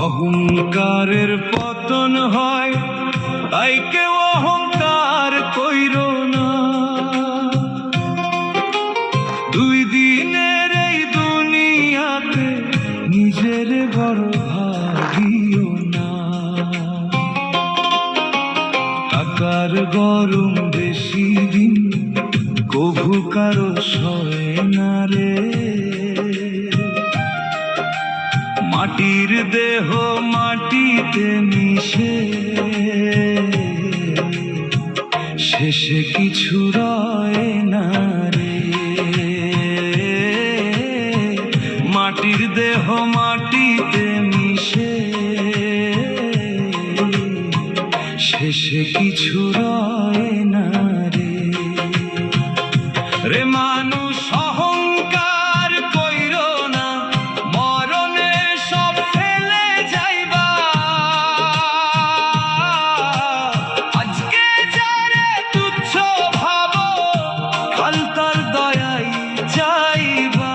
অহংকারের পতন হয়, তাই কেউ অহংকার কইরো না। দুই দিনের এই দুনিয়াতে নিজের বড় ভাবিও না। টাকার গরম বেশি দিন কভু কারো সয় না রে। মাটির দেহ মাটিতে মিশে, শেষে কিছু রয় না রে। মাটির দেহ মাটিতে মিশে, শেষে কিছু রয় না রে। রে মানুষ অহংকার কইরো না, মরণে সব ফেলে যাইবা। আজকে যারে তুচ্ছ ভাবো, কাল তার দয়াই যাইবা।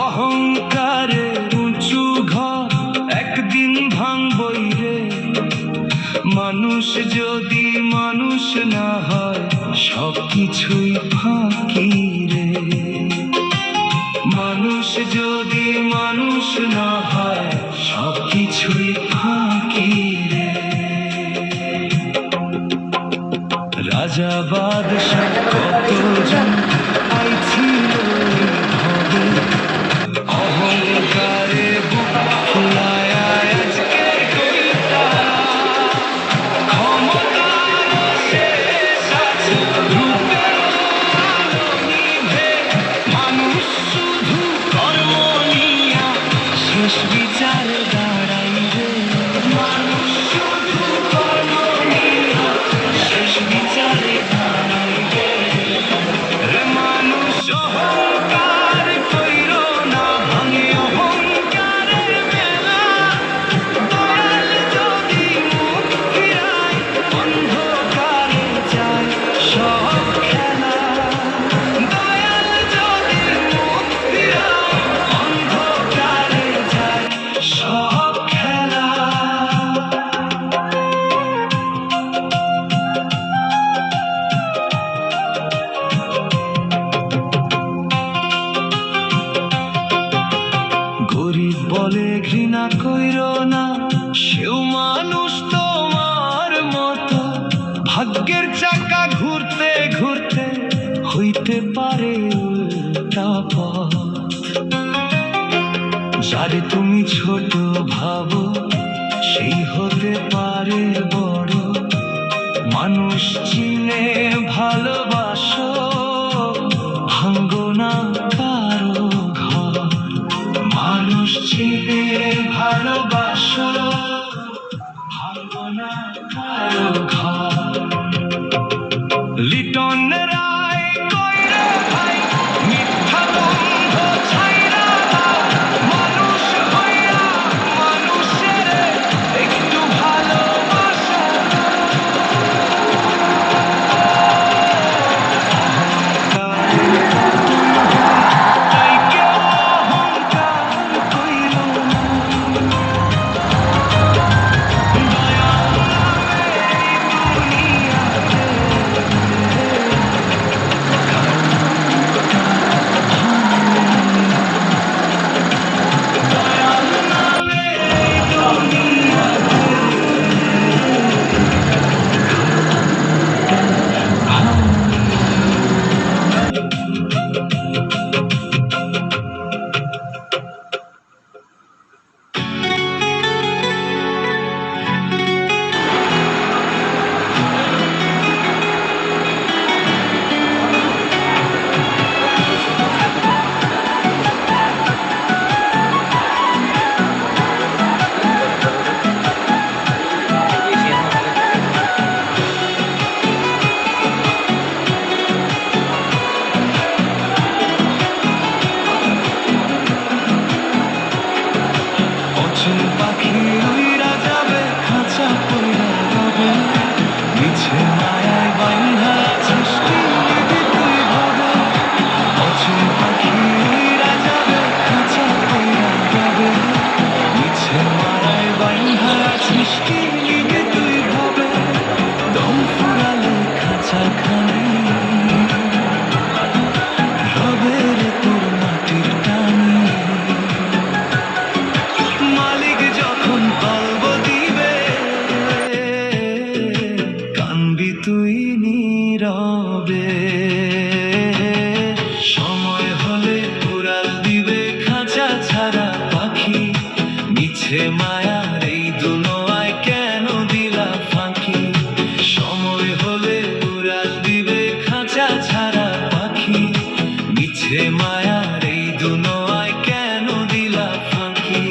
অহংকারে উঁচু ঘর একদিন ভাঙবই রে। মানুষ যদি মানুষ না হয়, সব কিছুই ফাঁকি রে। মানুষ যদি মানুষ না হয়, সব কিছুই ফাঁকি রে। রাজা বাদশা কতজন আইছিল ভবে, অহংকারে বুক ফুলায়া আজকে কইতা। ক্ষমতার শেষ আছে, রূপের আলো নিভে। মানুষ শুধু কর্ম নিয়া শেষ বিচারে দাঁড়াইবে। মানুষ শুধু কর্ম নিয়া শেষ বিচারে দাঁড়াইবে। রে মানুষ অহংকার কইরো না, ভাঙে অহংকারের বেলা। দয়াল যদি মুখ ফিরায়, অন্ধকারে যায় সব খেলা। দয়াল যদি মুখ ফিরায়, অন্ধকারে যায় সব খেলা। গরিব বলে ঘৃণা কইরো না, সেও মানুষ তোমার মতো। ভাগ্যের চাকা ঘুরতে ঘুরতে হইতে পারে উল্টা পথ। যারে তুমি ছোট ভাবো, সেই হতে পারে বড়। মানুষ চিনে ভালোবাসো, ভাঙ্গো না কারো ঘর। মানুষ চিনে ভালোবাসো, ভাঙ্গো না কারো ঘর। লিটন রায় কইরা ভাই, মিথ্যা বন্ধ ছাইরা দাও। মানুষ হইয়া মানুষের একটু ভালোবাসো। তাই কেউ অহংকার কইরো না। দয়াল নামে এই মিছে মায়ার এই দুনোয়ায় কেন দিলা ফাঁকি? সময় হলে উড়াল দিবে খাঁচা ছাড়া পাখি। মিছে মায়ার এই দুনোয়ায় কেন দিলা ফাঁকি?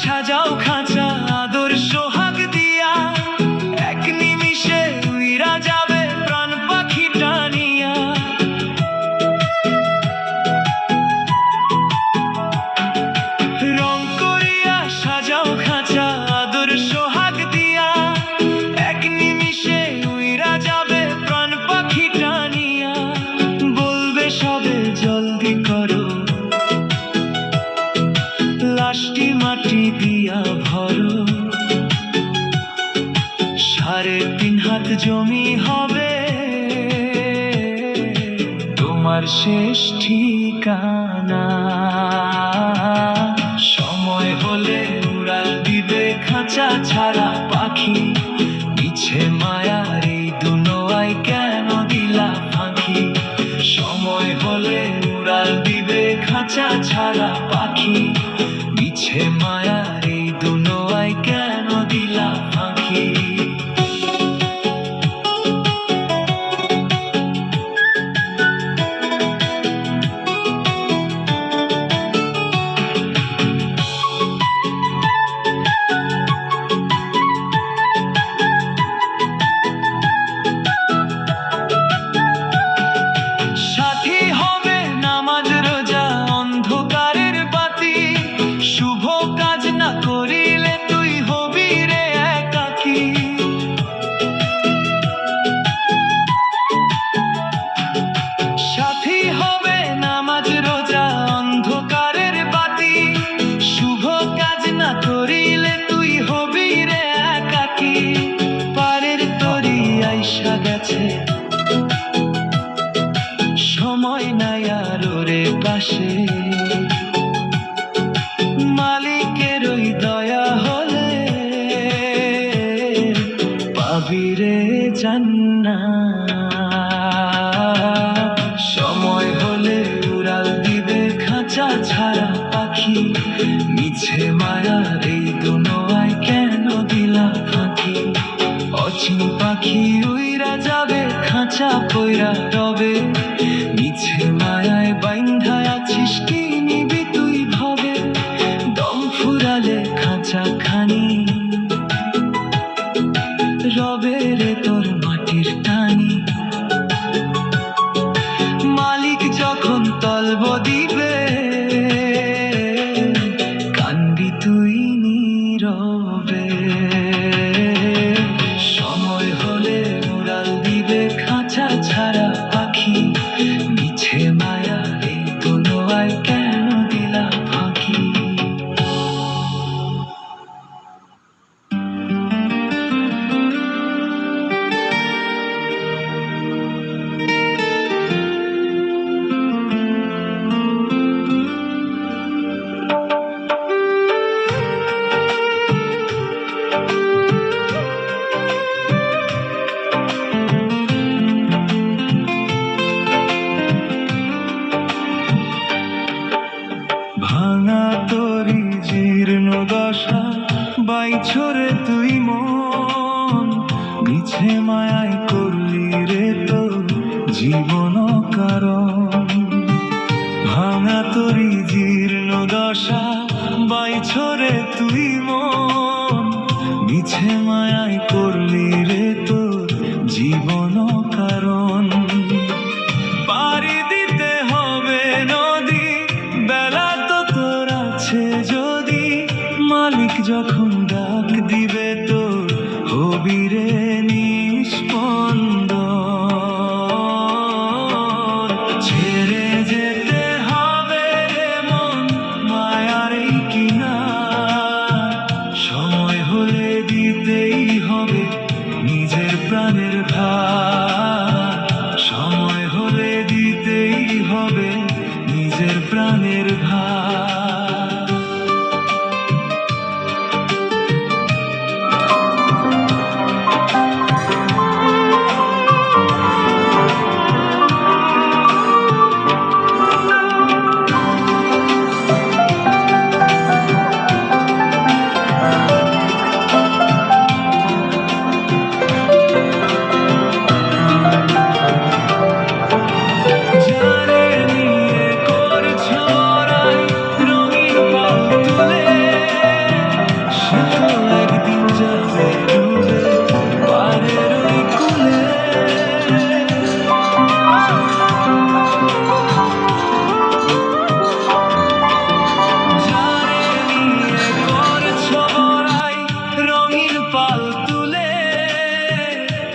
সাজাও খাঁচা আদর সোহাগ দিয়া, এক নিমিষে উইরা যাবে প্রাণ পাখি টানিয়া। রং করিয়া সাজাও খাঁচা আদর সোহাগ দিয়া, এক নিমিষে উইরা যাবে প্রাণ পাখি টানিয়া। বলবে সবে জলদি করো, লাশটি মাটি দিয়া ভরো। 3.5 হাত জমি হবে তোমার শেষ ঠিকানা। সময় হলে উড়াল দিবে খাঁচা ছাড়া পাখি। মিছে মায়ার এই দুনোয়ায় কেন দিলা ফাঁকি? সময় হলে উড়াল দিবে খাঁচা ছাড়া পাখি। মিছে মায়ার এই দুনোয়ায় কেন দিলা ফাঁকি? সাথী হবে নামাজ রোজা অন্ধকারের বাতি, শুভ কাজ না করিলে তুই হবি রে একাকী। সাথী হবে নামাজ রোজা অন্ধকারের বাতি, শুভ কাজ না করিলে তুই হবি রে একাকী। পারের তরি আইসা গেছে, সময় নাই আর ওরে পাশে। মালিকের ওই দয়া হলে পাবি রে জান্নাত। সময় হলে উড়াল দিবে খাঁচা ছাড়া পাখি। মিছে মায়ার এই দুনোয়ায় কেন দিলা ফাঁকি? অচিন পাখি উইরা যাবে খাঁচা পইরা রবে। মিছে মায়ায় বাইন্ধা আছিস কি নিবি তুই ভবে? দম ফুরালে খাঁচা খানি রবে রে তোর মাটির টানি। মালিক যখন তলব দিবে কান্দি তুই নীরবে। সময় হলে উড়াল দিবে খাঁচা ছাড়া পাখি। মিছে মায়া এই দুনোয়ায় কেন দিলা ফাঁকি? ভাঙা তরি জীর্ণ দশা বাইছরে তুই মন। মিছে মায়ায় করলি রে তো জীবন কারণ। ভাঙা তরি জীর্ণ দশা বাইছরে তুই মন। মিছে মায়ায় করলি রে তো জীবন কারণ। পাড়ি দিতে হবে নদী, বেলা তো তোর আছে যদি। মালিক যখন ডাক দিবে তোর হবি রে নিস্পন্দন। ছেড়ে যেতে হবে রে মন মায়ার এই কিনার। সময় হলে দিতেই হবে নিজের প্রাণের ভার। সময় হলে দিতেই হবে নিজের প্রাণের ভার।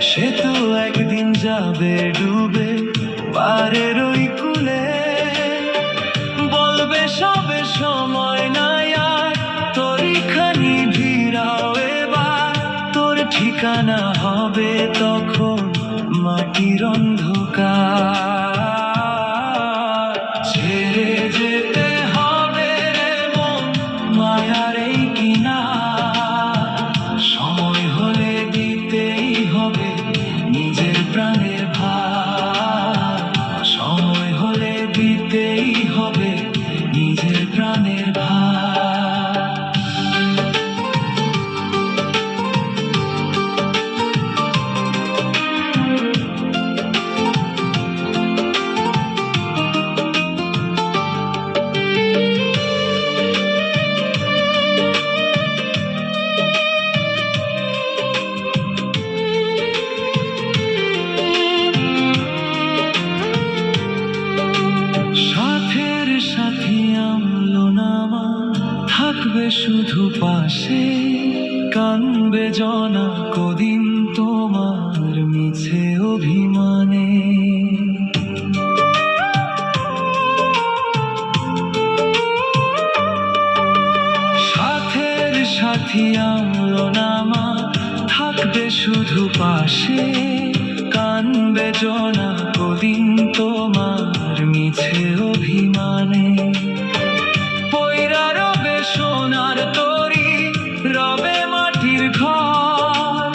সে তো একদিন যাবে ডুবে পারের ওই কূলে। বলবে সবে সময় নাই আর, তোরই খানি ভিড়াও এবার। তোর ঠিকানা হবে তখন মাটির অন্ধকার। ছেড়ে যেতে হবে রে মন মায়ার এই কিনার। সময় হলে দিতেই হবে নিজের প্রাণের ভার। সময় হলে দিতেই হবে নিজের প্রাণের ভার। থাকবে শুধু পাশে, কানবে জনা কদিন তোমার মিছে অভিমানে। সাথের সাথী আমলো নামা থাকবে শুধু পাশে, কানবে জনা কদিন তোমার মিছে অভিমানে। সোনার তরি রবে মাটির ঘর,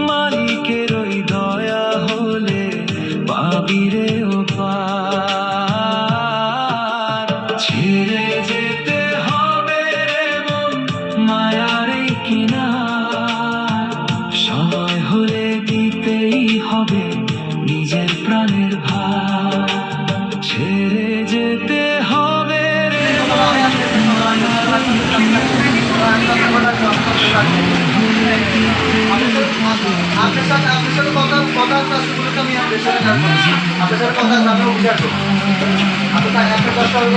মালিকের ওই দয়া হলে পাবিরে ওপার। ছেড়ে যেতে হবে রে মন মায়ার এই কিনার। সময় হলে দিতেই হবে নিজের প্রাণের ভার। ছেড়ে যেতে হবে রে আপনার সাথে কথা আমি আপনার সাথে কথা আমি উঠে আসবো। আপনার কষ্ট হবে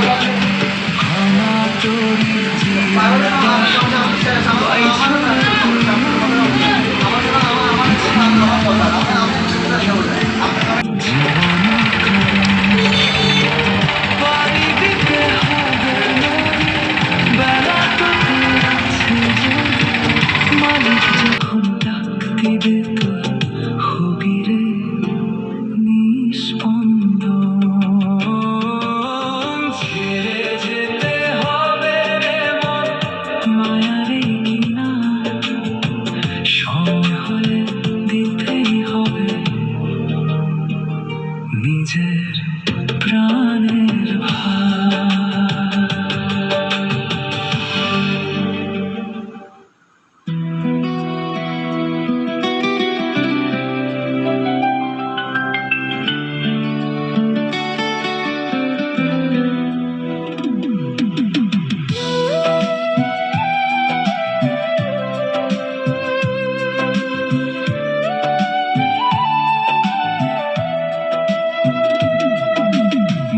নিজের প্রাণের ভার।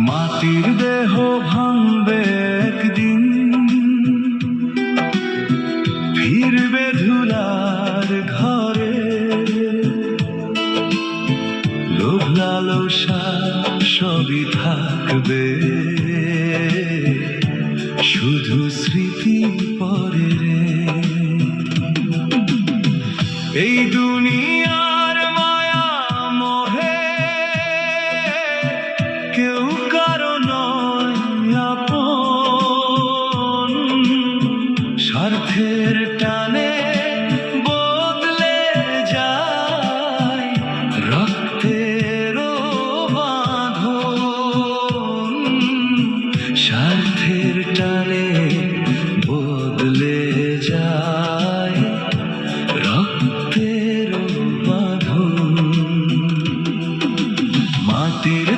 মাটির দেহ ভাঙবে একদিন, ফিরবে ধুলার ঘরে। লোভ লালসা সবই থাকবে, শুধু স্মৃতি পরে রে। এই দুনিয়ার মায়া মোহে কেউ কার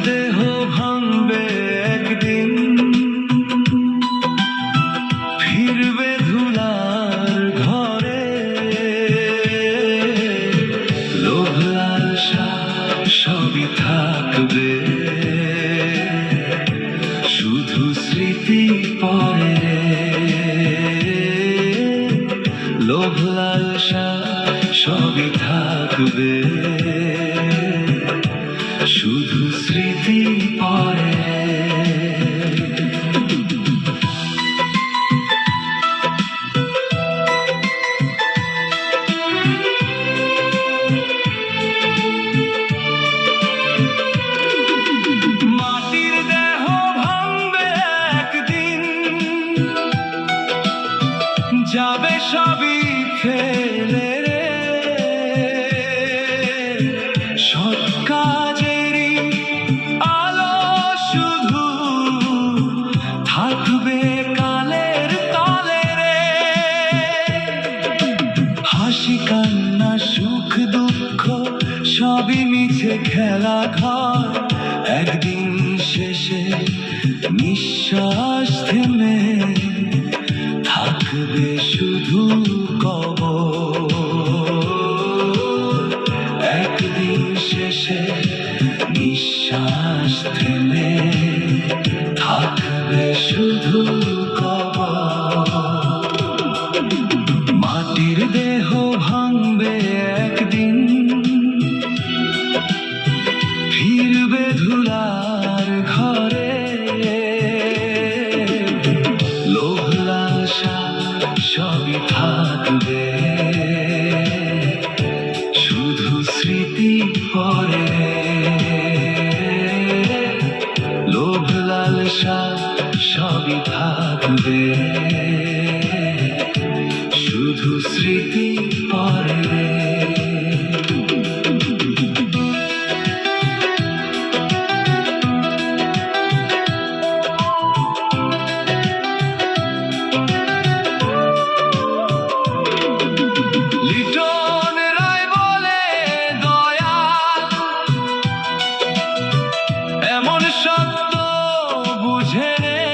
দেহ ভাঙবে একদিন, ফিরবে ধুলার ঘরে। লোভ লালসা সবই থাকবে, শুধু স্মৃতি পরে। লোভ লালসা সবই থাকবে, শুধু স্মৃতি পরে। মাটির দেহ ভাঙবে একদিন, যাবে সবই ফেলে রে। সৎ কাজেরই আলো শুধু থাকবে কালের তলে রে। হাসি কান্না সুখ দুঃখ সবই মিছে খেলা ঘর, একদিন শেষে নিঃশ্বাস থেমে থাকবে শুধু কবর। একদিন শেষে নিঃশ্বাস থেমে থাকবে শুধু কবর। মাটির দেহ ভাঙবে একদিন, ফিরবে ধুলার ঘরে। লোভ লালসা সবই থাকবে, শুধু স্মৃতি পরে। লোভ লালসা সবই থাকবে, শুধু স্মৃতি পরে। লিটন রায় বলে দয়াল, এমন সত্য বুঝে রে।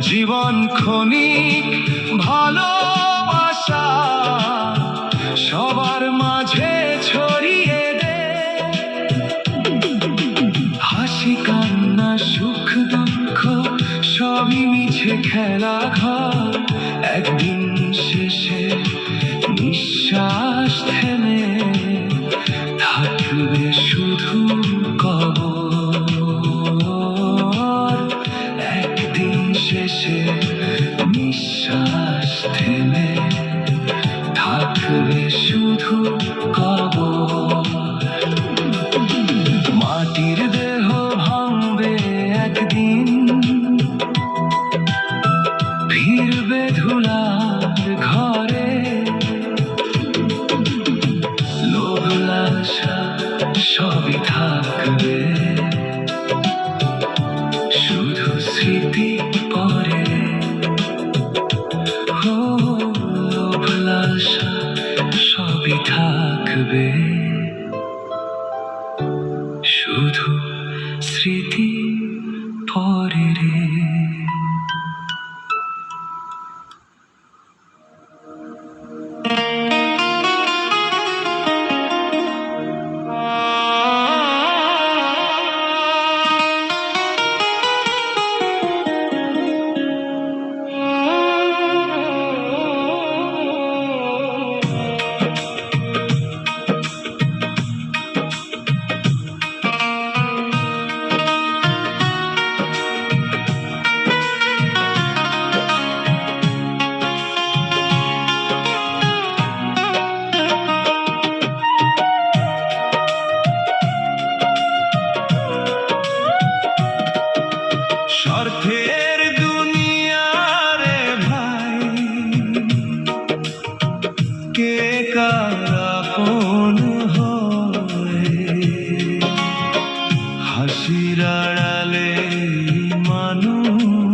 জীবন ক্ষণিক ভালোবাসা সবার মাঝে ছড়িয়ে দে। হাসি কান্না সুখ দুঃখ সবই মিছে খেলা ঘর, একদিন শেষে নিঃশ্বাস থেমে থাকবে শুধু কবর। একদিন শেষে নিঃশ্বাস থেমে থাকবে শুধু কবর। মাটির দেহ ভাঙবে একদিন, ফিরবে ধুলার ঘরে। লোভ লালসা সবই থাকবে, শুধু স্মৃতি পরে। ও লোভ লালসা সবই থাকবে, শুধু স্মৃতি পরে রে। স্বার্থের দুনিয়া রে ভাই, কে কার আপন হয়। হাসির আড়ালে মানুষ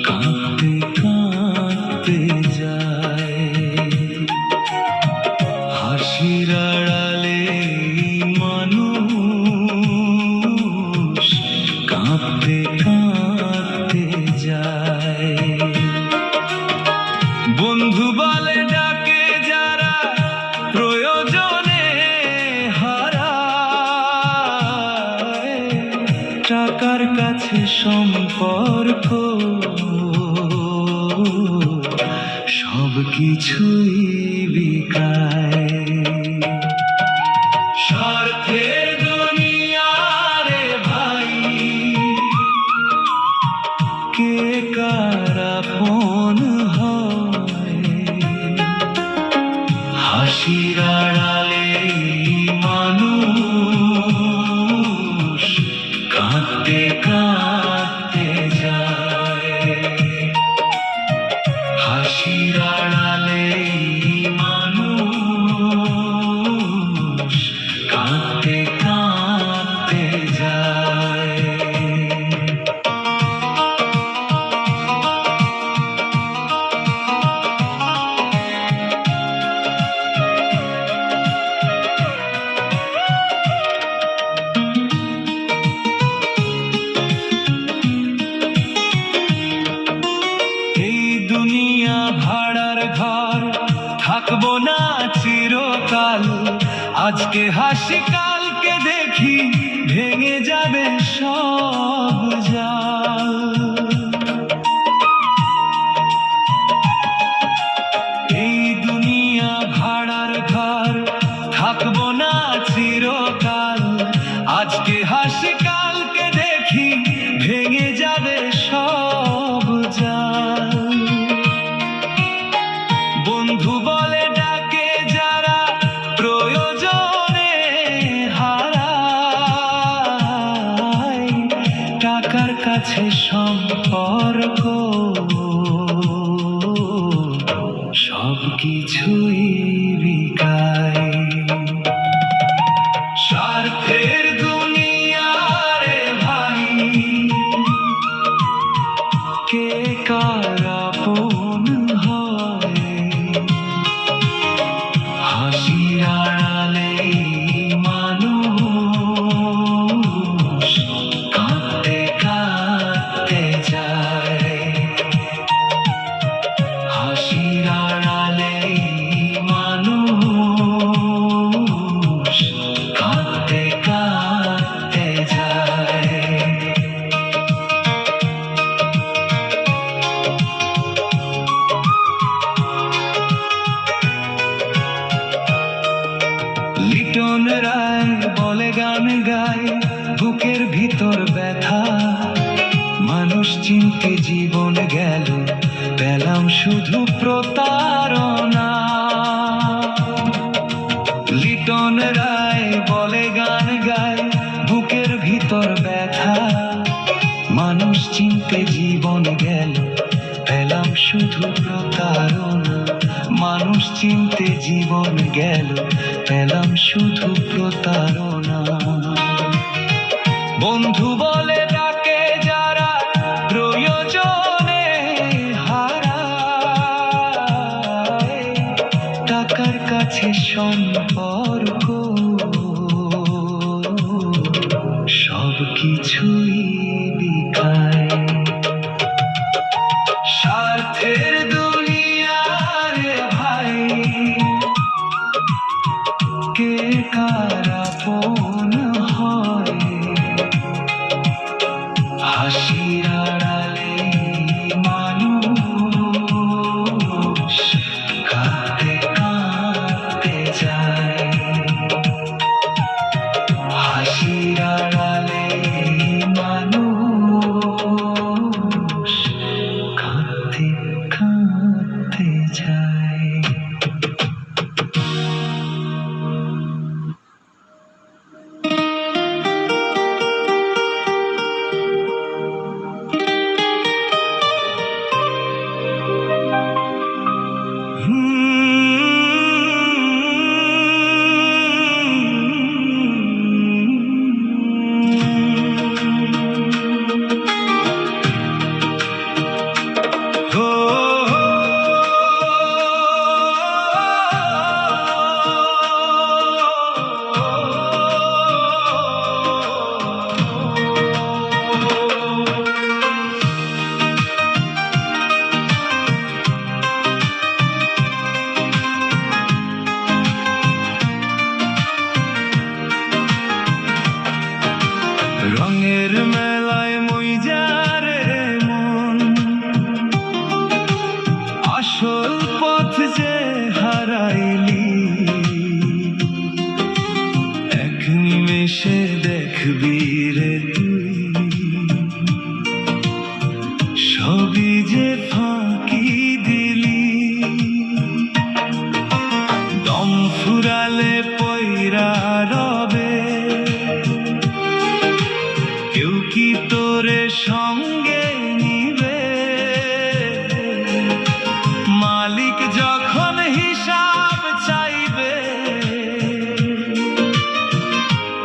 কাঁদতে কাঁদতে যায়। হাসির আড়ালে মানুষ টাকার কাছে সম্পর্ক সব কিছুই বিকায়। স্বার্থের দুনিয়া রে ভাই, কে কার আপন হয়? হাসির আড়ালে মানুষ কাঁদতে কাঁদতে যায়। হাসির আড়ালে মানুষ কাঁদতে কাঁদতে যায়। দুনিয়া ভাড়ার ঘর, থাকবো না চিরকাল। আজকে হাসি কালকে দেখি ভেঙে যাবে সব জাল। এই দুনিয়া ভাড়ার ঘর, থাকবো না চিরকাল। আজকে হাসি কালকে দেখি ভেঙে যাবে সব জাল। বন্ধু বলে ডাকে যারা প্রয়োজনে হারায়, টাকার কাছে সম্পর্ক সব কিছুই বিকায়। স্বার্থের দুনিয়া রে ভাই, কে কার আপন হয়? হাসির আড়ালে মানুষ কাঁদতে কাঁদতে যায়। হাসির আড়ালে মানুষ কাঁদতে কাঁদতে যায়। লিটন রায় বলে গান গায়, বুকের ভিতর ব্যথা। মানুষ চিনতে জীবন গেল, পেলাম শুধু প্রতারণা। লিটন রায় বলে গান গায়, বুকের ভিতর ব্যথা। মানুষ চিনতে জীবন গেল, পেলাম শুধু প্রতারণা। মানুষ চিনতে জীবন গেল, পেলাম শুধু প্রতারণা। বন্ধু বলে ডাকে যারা প্রয়োজনে হারায়, টাকার কাছে সম্পর্ক সব কিছুই বিকায়। স্বার্থের দুনিয়া রে ভাই, কে কার আপন হয়? হাসির আড়ালে মানুষ কাঁদতে কাঁদতে যায়। হাসির আড়ালে মানুষ কাঁদতে কাঁদতে যায়। রঙের মেলা দেখবি রে তুই সবই যে ফাঁকি দিলি দম ফুরালে পয়রা রবে কেউ কি তোরে সঙ্গে নিবে মালিক যখন হিসাব চাইবে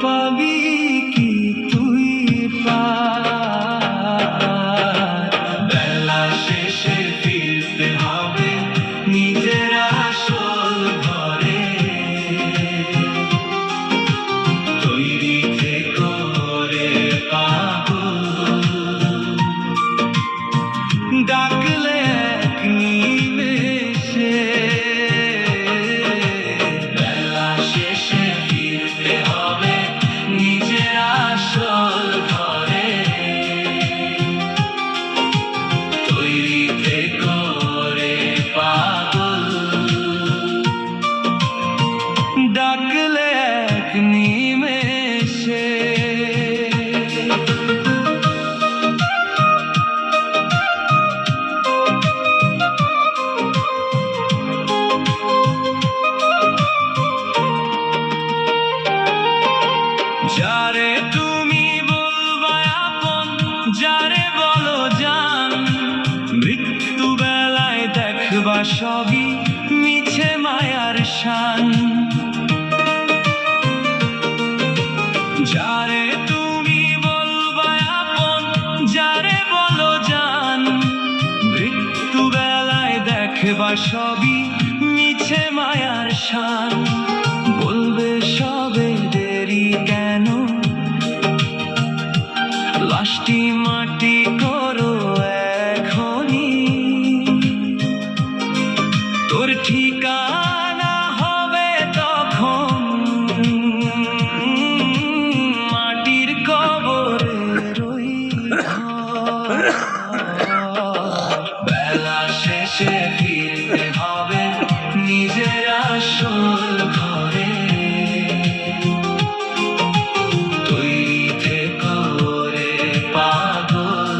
পাবি কি তুই পার বেলা শেষে ফিরতে হবে নিজের আসল ঘরে তৈরি থেকো রে পাগল ডাকলে এক নিমেষে বেলা শেষে ফিরতে হবে নিজের আসল ঘরে তৈরি থেকো রে পাগল ডাকলে এক নিমেষে যারে তুমি বলবা আপন যারে বলো জান মৃত্যু বেলায় দেখবা সবই মিছে মায়ার শান যারে তুমি বলবা আপন যারে বলো জান মৃত্যু বেলায় দেখবা সবই মিছে মায়ার শান বলবে সবে দেরি কেন লাশটি মাটি করো এখনি তোর ঠিকানা হবে তখন মাটির কবরে রই বেলা শেষে ফিরতে হবে নিজের আসল ঘরে তৈরি থেকো রে পাগল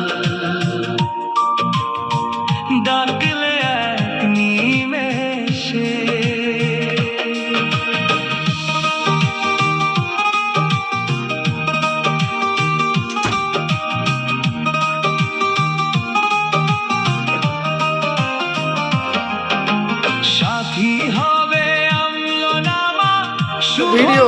ডাকলে এক নিমেষে সাথী হবে আমলনামা ভিডিও